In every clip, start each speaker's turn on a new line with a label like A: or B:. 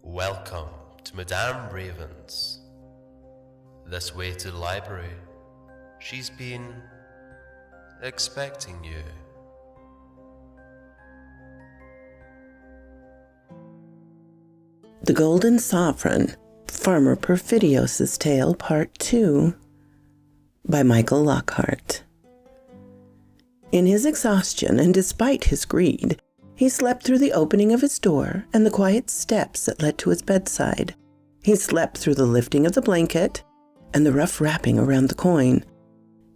A: Welcome to Madame Raven's. This way to the library. She's been expecting you.
B: The Golden Saffron, Farmer Perfidioos' Tale, Part 2, by Michael Lockhart. In his exhaustion and despite his greed, he slept through the opening of his door and the quiet steps that led to his bedside. He slept through the lifting of the blanket and the rough wrapping around the coin.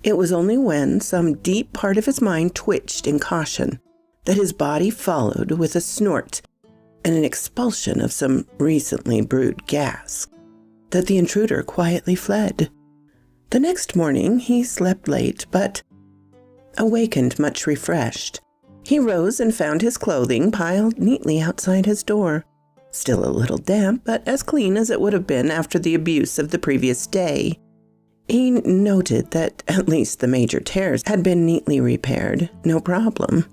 B: It was only when some deep part of his mind twitched in caution that his body followed with a snort and an expulsion of some recently brewed gas that the intruder quietly fled. The next morning he slept late, but awakened much refreshed. He rose and found his clothing piled neatly outside his door, still a little damp, but as clean as it would have been after the abuse of the previous day. He noted that at least the major tears had been neatly repaired, no problem.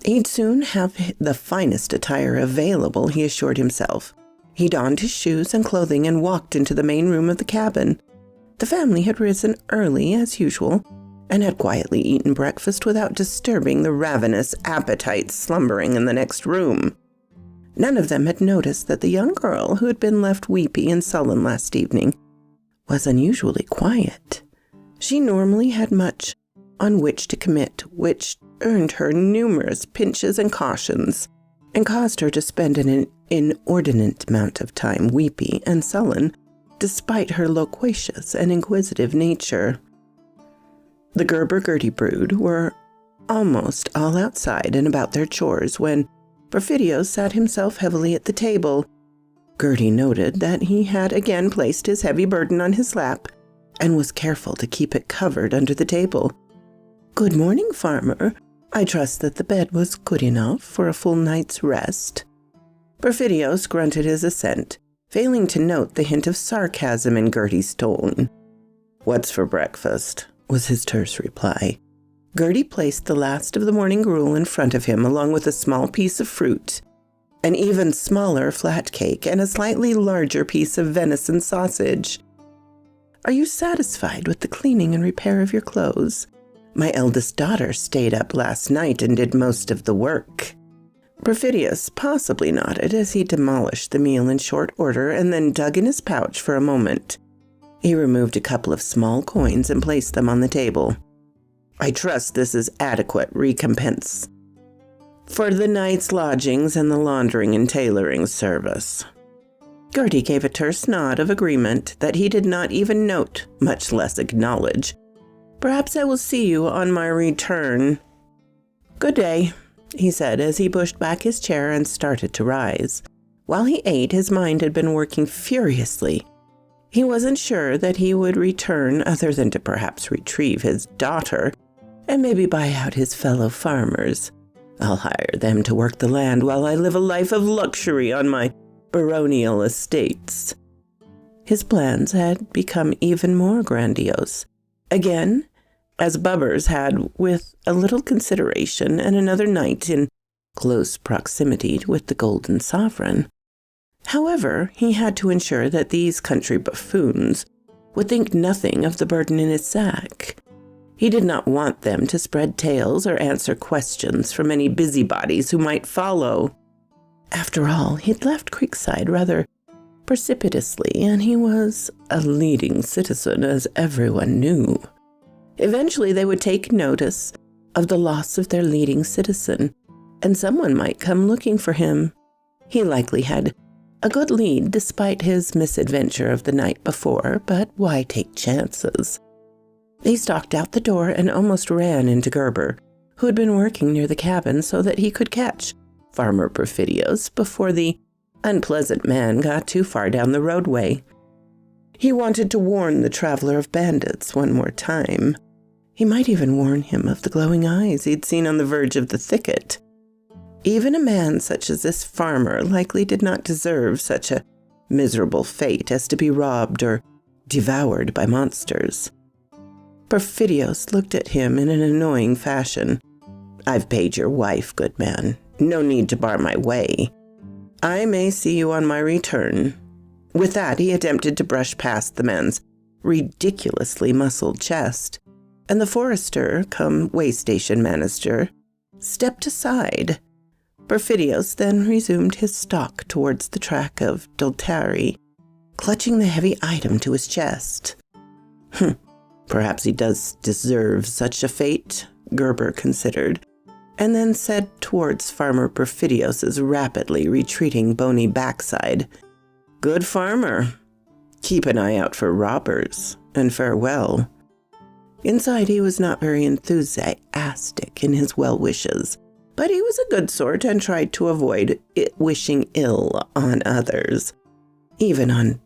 B: He'd soon have the finest attire available, he assured himself. He donned his shoes and clothing and walked into the main room of the cabin. The family had risen early, as usual, and had quietly eaten breakfast without disturbing the ravenous appetites slumbering in the next room. None of them had noticed that the young girl who had been left weepy and sullen last evening was unusually quiet. She normally had much on which to commit, which earned her numerous pinches and cautions, and caused her to spend an inordinate amount of time weepy and sullen, despite her loquacious and inquisitive nature. The Gerber-Gertie brood were almost all outside and about their chores when Profitios sat himself heavily at the table. Gertie noted that he had again placed his heavy burden on his lap and was careful to keep it covered under the table. "Good morning, Farmer. I trust that the bed was good enough for a full night's rest." Perfidioos grunted his assent, failing to note the hint of sarcasm in Gertie's tone. "What's for breakfast?" was his terse reply. Gertie placed the last of the morning gruel in front of him, along with a small piece of fruit, an even smaller flat cake, and a slightly larger piece of venison sausage. "Are you satisfied with the cleaning and repair of your clothes? My eldest daughter stayed up last night and did most of the work." Perfidioos possibly nodded as he demolished the meal in short order and then dug in his pouch for a moment. He removed a couple of small coins and placed them on the table. "I trust this is adequate recompense for the night's lodgings and the laundering and tailoring service." Gertie gave a terse nod of agreement that he did not even note, much less acknowledge. "Perhaps I will see you on my return." "Good day," he said as he pushed back his chair and started to rise. While he ate, his mind had been working furiously. He wasn't sure that he would return other than to perhaps retrieve his daughter and maybe buy out his fellow farmers. "I'll hire them to work the land while I live a life of luxury on my baronial estates." His plans had become even more grandiose. Again, as Bubbers had, with a little consideration and another night in close proximity with the Golden Saffron. However, he had to ensure that these country buffoons would think nothing of the burden in his sack. He did not want them to spread tales or answer questions from any busybodies who might follow. After all, he'd left Creekside rather precipitously, and he was a leading citizen, as everyone knew. Eventually they would take notice of the loss of their leading citizen, and someone might come looking for him. He likely had a good lead despite his misadventure of the night before, but why take chances? He stalked out the door and almost ran into Gerber, who had been working near the cabin so that he could catch Farmer Perfidioos before the unpleasant man got too far down the roadway. He wanted to warn the traveler of bandits one more time. He might even warn him of the glowing eyes he'd seen on the verge of the thicket. Even a man such as this farmer likely did not deserve such a miserable fate as to be robbed or devoured by monsters. Perfidioos looked at him in an annoying fashion. "I've paid your wife, good man. No need to bar my way." I may see you on my return." With that, he attempted to brush past the man's ridiculously muscled chest, and the forester, come way station manager, stepped aside. Perfidioos then resumed his stalk towards the track of Deltari, clutching the heavy item to his chest. Perhaps he does deserve such a fate, Gerber considered, and then said towards Farmer Perfidioos' rapidly retreating bony backside, "Good farmer. Keep an eye out for robbers, and farewell." Inside, he was not very enthusiastic in his well wishes, but he was a good sort and tried to avoid wishing ill on others, even on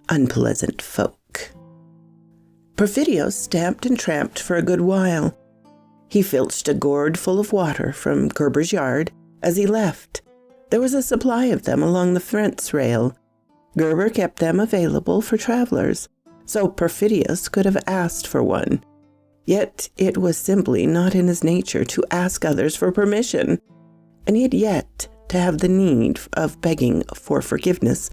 B: unpleasant folk. Perfidioos stamped and tramped for a good while. He filched a gourd full of water from Gerber's yard as he left. There was a supply of them along the fence rail. Gerber kept them available for travelers, so Perfidioos could have asked for one. Yet it was simply not in his nature to ask others for permission, and he had yet to have the need of begging for forgiveness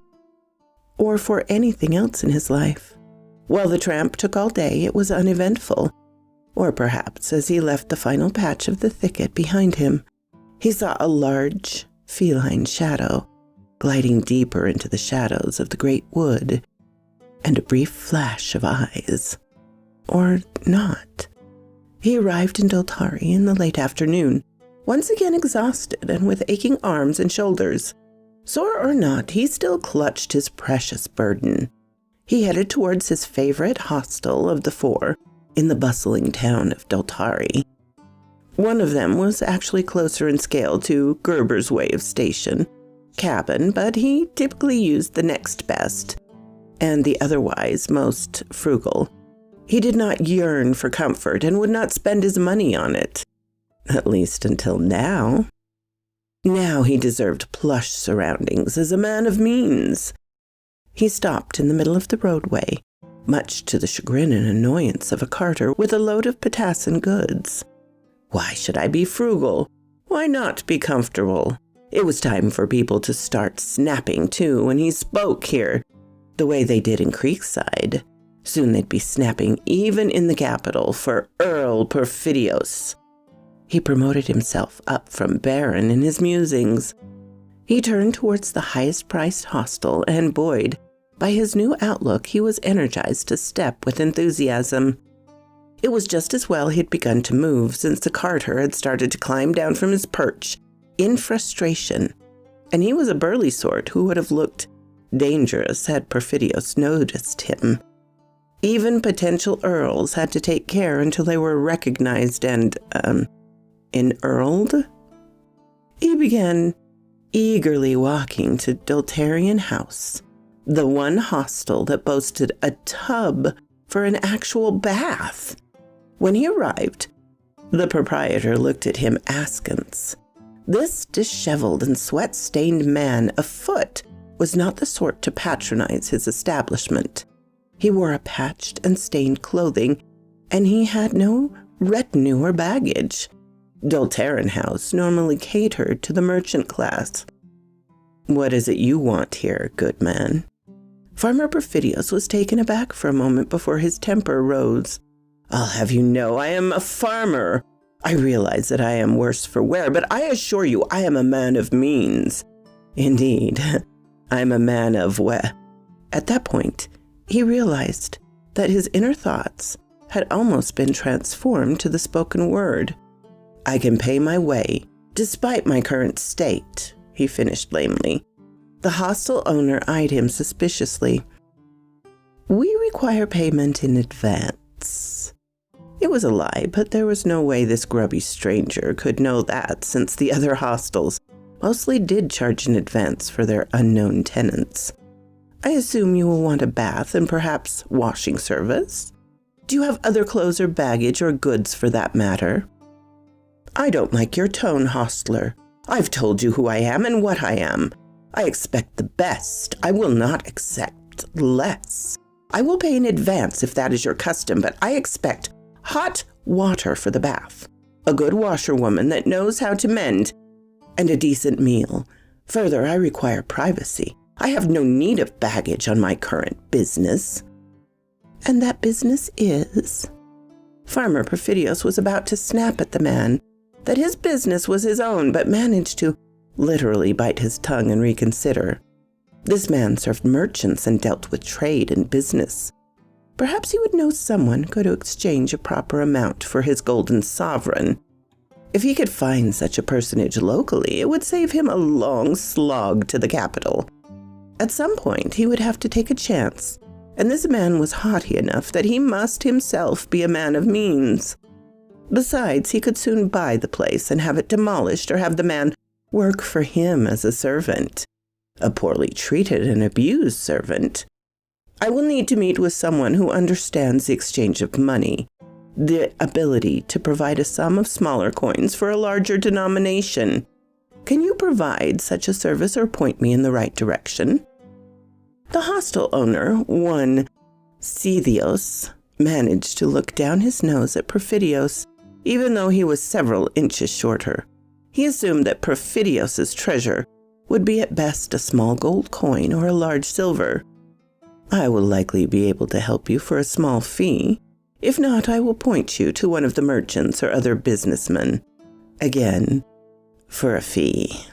B: or for anything else in his life. While the tramp took all day, it was uneventful, or perhaps as he left the final patch of the thicket behind him, he saw a large feline shadow gliding deeper into the shadows of the great wood, and a brief flash of eyes. Or not. He arrived in Deltari in the late afternoon, once again exhausted and with aching arms and shoulders. Sore or not, he still clutched his precious burden. He headed towards his favorite hostel of the four in the bustling town of Deltari. One of them was actually closer in scale to Gerber's way of station, cabin, but he typically used the next best, and the otherwise most frugal. He did not yearn for comfort and would not spend his money on it, at least until now. Now he deserved plush surroundings as a man of means. He stopped in the middle of the roadway, much to the chagrin and annoyance of a carter with a load of Patassan goods. Why should I be frugal? Why not be comfortable? It was time for people to start snapping, too, when he spoke here, the way they did in Creekside. Soon they'd be snapping even in the capital for Earl Perfidioos. He promoted himself up from Baron in his musings. He turned towards the highest-priced hostel, and buoyed by his new outlook, he was energized to step with enthusiasm. It was just as well he'd begun to move, since the carter had started to climb down from his perch in frustration, and he was a burly sort who would have looked dangerous had Perfidioos noticed him. Even potential earls had to take care until they were recognized and, earled. He began eagerly walking to Deltarian House, the one hostel that boasted a tub for an actual bath. When he arrived, the proprietor looked at him askance. This disheveled and sweat-stained man afoot was not the sort to patronize his establishment. He wore a patched and stained clothing, and he had no retinue or baggage. Deltarian House normally catered to the merchant class. "What is it you want here, good man?" Farmer Profitios was taken aback for a moment before his temper rose. "I'll have you know I am a farmer. I realize that I am worse for wear, but I assure you I am a man of means. Indeed, I am a man of At that point, he realized that his inner thoughts had almost been transformed to the spoken word. "I can pay my way, despite my current state," he finished lamely. The hostel owner eyed him suspiciously. "We require payment in advance." It was a lie, but there was no way this grubby stranger could know that, since the other hostels mostly did charge in advance for their unknown tenants. "I assume you will want a bath and perhaps washing service? Do you have other clothes or baggage or goods for that matter?" "I don't like your tone, hostler. I've told you who I am and what I am. I expect the best. I will not accept less. I will pay in advance if that is your custom, but I expect hot water for the bath, a good washerwoman that knows how to mend, and a decent meal. Further, I require privacy. I have no need of baggage on my current business." "And that business is?" Farmer Perfidioos was about to snap at the man that his business was his own, but managed to literally bite his tongue and reconsider. This man served merchants and dealt with trade and business. Perhaps he would know someone who could exchange a proper amount for his golden sovereign. If he could find such a personage locally, it would save him a long slog to the capital. At some point, he would have to take a chance, and this man was haughty enough that he must himself be a man of means. Besides, he could soon buy the place and have it demolished or have the man work for him as a servant, a poorly treated and abused servant. I will need to meet with someone who understands the exchange of money, the ability to provide a sum of smaller coins for a larger denomination. Can you provide such a service or point me in the right direction?" The hostel owner, one Perfidioos, managed to look down his nose at Profitios, even though he was several inches shorter. He assumed that Perfidioos' treasure would be at best a small gold coin or a large silver. "I will likely be able to help you for a small fee. If not, I will point you to one of the merchants or other businessmen. Again, for a fee."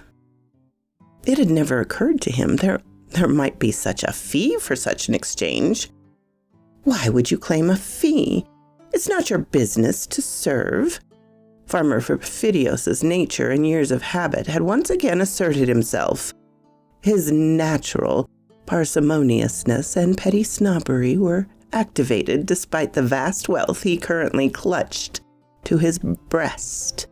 B: It had never occurred to him there might be such a fee for such an exchange. Why would you claim a fee? It's not your business to serve. Farmer Perfidioos' nature and years of habit had once again asserted himself. His natural parsimoniousness and petty snobbery were activated despite the vast wealth he currently clutched to his breast.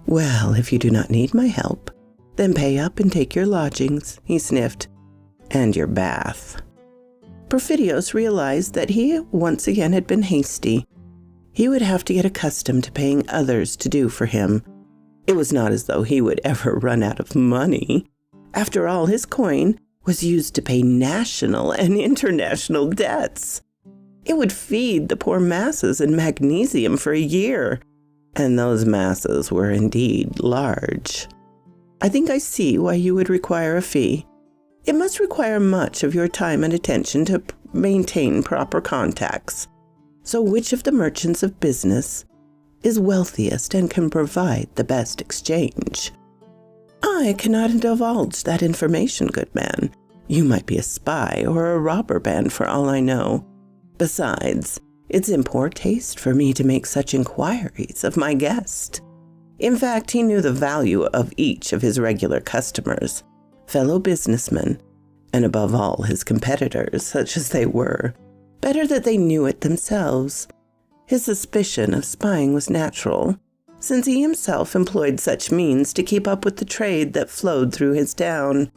B: "Well, if you do not need my help, then pay up and take your lodgings," he sniffed, "and your bath." Profitios realized that he once again had been hasty. He would have to get accustomed to paying others to do for him. It was not as though he would ever run out of money. After all, his coin was used to pay national and international debts. It would feed the poor masses in magnesium for a year, and those masses were indeed large. "I think I see why you would require a fee. It must require much of your time and attention to maintain proper contacts. So which of the merchants of business is wealthiest and can provide the best exchange?" "I cannot divulge that information, good man. You might be a spy or a robber band for all I know. Besides, it's in poor taste for me to make such inquiries of my guest." In fact, he knew the value of each of his regular customers, fellow businessmen, and above all his competitors, such as they were. Better that they knew it themselves. His suspicion of spying was natural, since he himself employed such means to keep up with the trade that flowed through his town.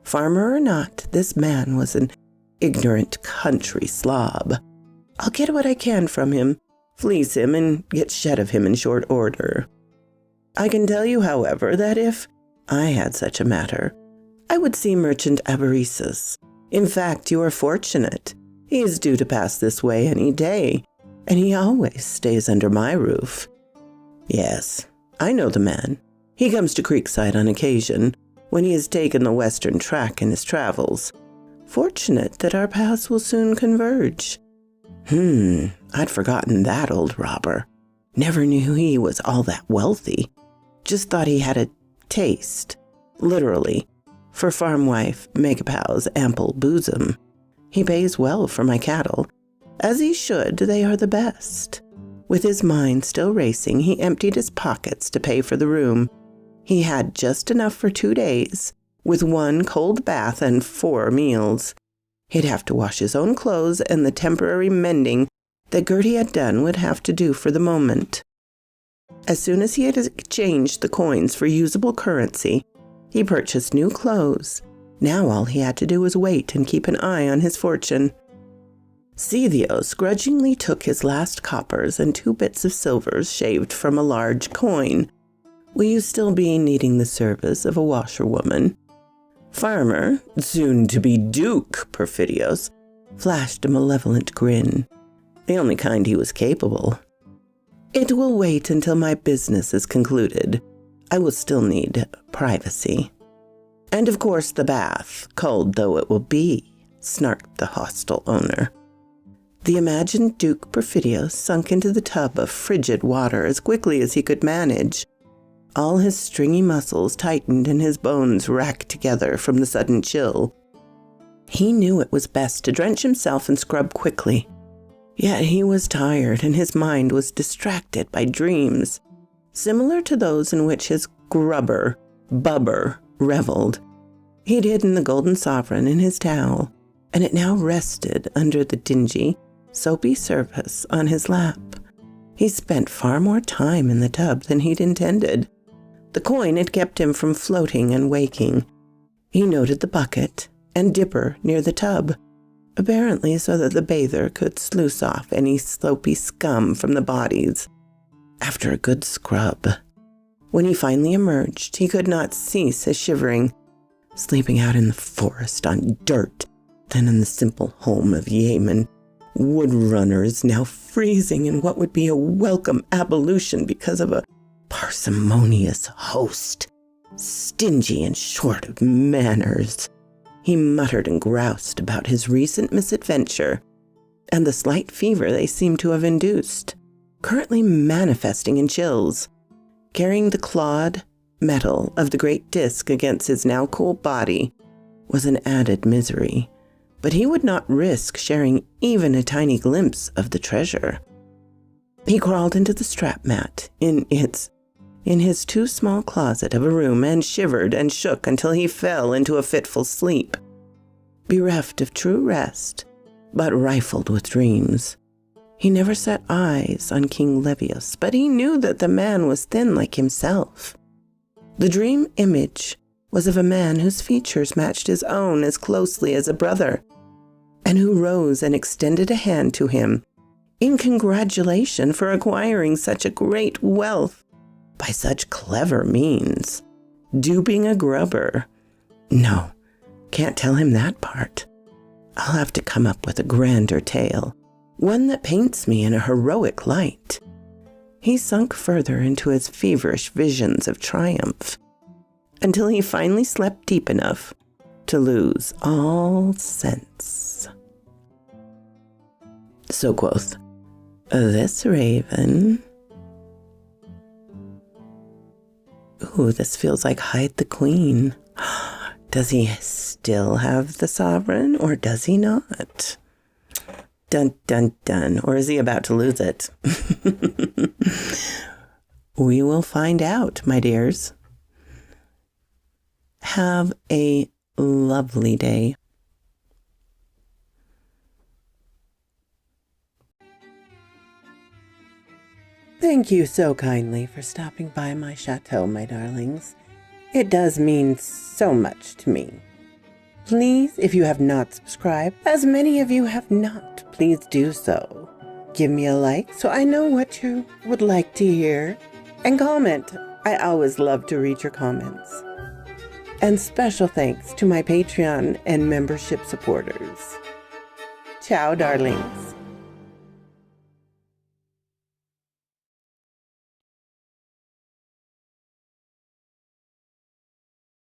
B: Farmer or not, this man was an ignorant country slob. I'll get what I can from him, fleece him, and get shed of him in short order. I can tell you, however, that if I had such a matter, I would see Merchant Averesis. In fact, you are fortunate. He is due to pass this way any day, and he always stays under my roof. Yes, I know the man. He comes to Creekside on occasion, when he has taken the western track in his travels. Fortunate that our paths will soon converge. I'd forgotten that old robber. Never knew he was all that wealthy. Just thought he had a taste, literally, for farm wife Megapow's ample bosom. He pays well for my cattle. As he should, they are the best. With his mind still racing, he emptied his pockets to pay for the room. He had just enough for 2 days, with 1 cold bath and 4 meals. He'd have to wash his own clothes, and the temporary mending that Gertie had done would have to do for the moment. As soon as he had exchanged the coins for usable currency, he purchased new clothes. Now all he had to do was wait and keep an eye on his fortune. Perfidioos grudgingly took his last coppers and 2 bits of silver shaved from a large coin. "Will you still be needing the service of a washerwoman?" Farmer, soon-to-be Duke Perfidioos, flashed a malevolent grin, the only kind he was capable. "It will wait until my business is concluded. I will still need privacy." And of course the bath, cold though it will be, snarked the hostile owner. The imagined Duke Perfidioos sunk into the tub of frigid water as quickly as he could manage. All his stringy muscles tightened and his bones racked together from the sudden chill. He knew it was best to drench himself and scrub quickly. Yet he was tired and his mind was distracted by dreams, similar to those in which his bubber, reveled. He'd hidden the golden sovereign in his towel, and it now rested under the dingy, soapy surface on his lap. He spent far more time in the tub than he'd intended. The coin had kept him from floating and waking. He noted the bucket and dipper near the tub, apparently so that the bather could sluice off any soapy scum from the bodies after a good scrub. When he finally emerged, he could not cease his shivering, sleeping out in the forest on dirt, then in the simple home of yeomen, woodrunners, now freezing in what would be a welcome ablution because of a parsimonious host, stingy and short of manners. He muttered and groused about his recent misadventure and the slight fever they seemed to have induced, currently manifesting in chills. Carrying the clawed metal of the great disc against his now cool body was an added misery, but he would not risk sharing even a tiny glimpse of the treasure. He crawled into the strap mat in his too small closet of a room and shivered and shook until he fell into a fitful sleep, bereft of true rest, but rifled with dreams. He never set eyes on King Levius, but he knew that the man was thin like himself. The dream image was of a man whose features matched his own as closely as a brother, and who rose and extended a hand to him in congratulation for acquiring such a great wealth by such clever means. Duping a grubber. No, can't tell him that part. I'll have to come up with a grander tale, one that paints me in a heroic light. He sunk further into his feverish visions of triumph, until he finally slept deep enough to lose all sense. So quoth this raven. Ooh, this feels like Hide the Queen. Does he still have the sovereign, or does he not? Dun, dun, dun. Or is he about to lose it? We will find out, my dears. Have a lovely day. Thank you so kindly for stopping by my chateau, my darlings. It does mean so much to me. Please, if you have not subscribed, as many of you have not, please do so. Give me a like so I know what you would like to hear. And comment. I always love to read your comments. And special thanks to my Patreon and membership supporters. Ciao, darlings.